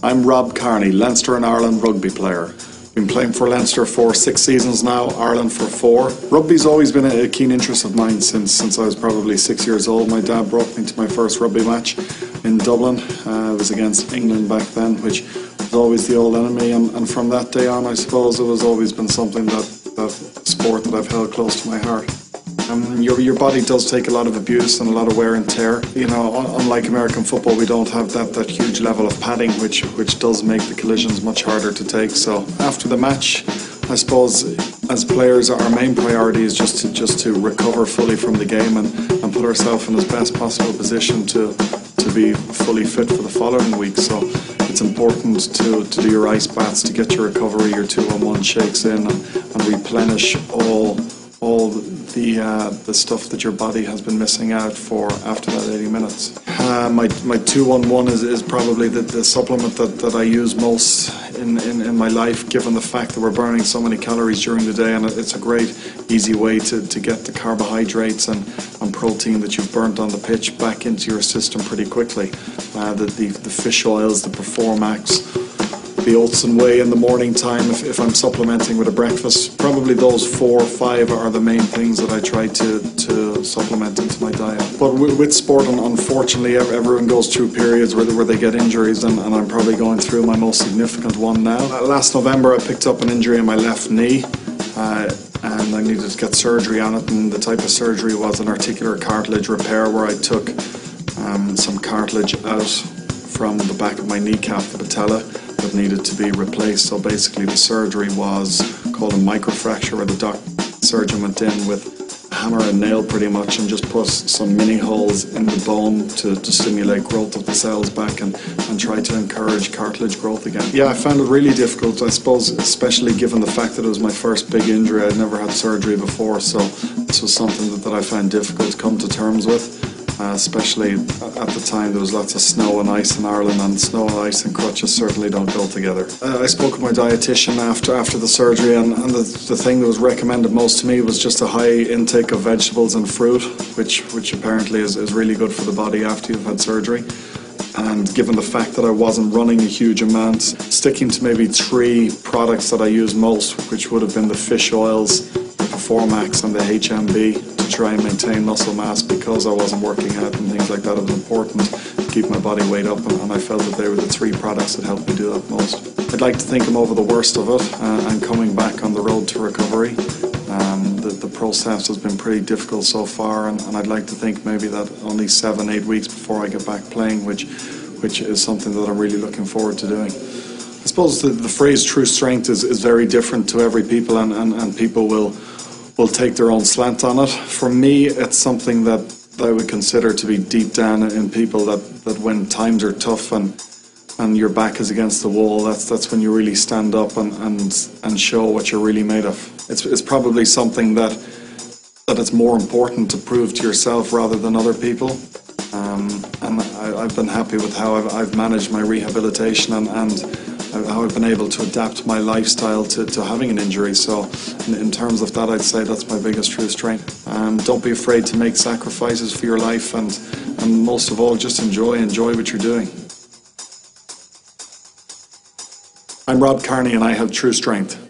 I'm Rob Kearney, Leinster and Ireland rugby player. Been playing for Leinster for 6 seasons now, Ireland for 4. Rugby's always been a keen interest of mine since I was probably 6 years old. My dad brought me to my first rugby match in Dublin. It was against England back then, which was always the old enemy, and from that day on I suppose it has always been something that sport that I've held close to my heart. Your body does take a lot of abuse and a lot of wear and tear. You know, unlike American football, we don't have that huge level of padding, which does make the collisions much harder to take. So after the match, I suppose as players, our main priority is just to recover fully from the game and put ourselves in the best possible position to be fully fit for the following week. So it's important to do your ice baths, to get your recovery, your 2-on-1 shakes in, and replenish all the stuff that your body has been missing out for after that 80 minutes. My 2-on-1 is probably the supplement that I use most in my life, given the fact that we're burning so many calories during the day, and it's a great easy way to get the carbohydrates and protein that you've burnt on the pitch back into your system pretty quickly. The fish oils, the Biomax, the oats and whey in the morning time if I'm supplementing with a breakfast. Probably those 4 or 5 are the main things that I try to supplement into my diet. But with sport, unfortunately, everyone goes through periods where they get injuries, and I'm probably going through my most significant one now. Last November I picked up an injury in my left knee, and I needed to get surgery on it, and the type of surgery was an articular cartilage repair, where I took some cartilage out from the back of my kneecap, the patella, that needed to be replaced. So basically the surgery was called a microfracture, where the surgeon went in with a hammer and nail pretty much and just put some mini holes in the bone to stimulate growth of the cells back and try to encourage cartilage growth again. Yeah, I found it really difficult, I suppose, especially given the fact that it was my first big injury. I'd never had surgery before, so this was something that I found difficult to come to terms with. Especially at the time there was lots of snow and ice in Ireland, and snow and ice and crutches certainly don't go together. I spoke with my dietitian after the surgery, and the thing that was recommended most to me was just a high intake of vegetables and fruit, which apparently is really good for the body after you've had surgery. And given the fact that I wasn't running a huge amount, sticking to maybe 3 products that I use most, which would have been the fish oils, the Biomax and the HMB, to try and maintain muscle mass, because I wasn't working out and things like that. It was important to keep my body weight up, and I felt that they were the 3 products that helped me do that most. I'd like to think I'm over the worst of it and coming back on the road to recovery. The process has been pretty difficult so far, and I'd like to think maybe that only 7-8 weeks before I get back playing, which is something that I'm really looking forward to doing. I suppose the phrase true strength is very different to every people, and people will take their own slant on it. For me, it's something that I would consider to be deep down in people, that when times are tough and your back is against the wall, that's when you really stand up and show what you're really made of. It's probably something that it's more important to prove to yourself rather than other people. And I've been happy with how I've managed my rehabilitation and how I've been able to adapt my lifestyle to having an injury. So in terms of that, I'd say that's my biggest true strength. Don't be afraid to make sacrifices for your life, and most of all, just enjoy what you're doing. I'm Rob Kearney, and I have true strength.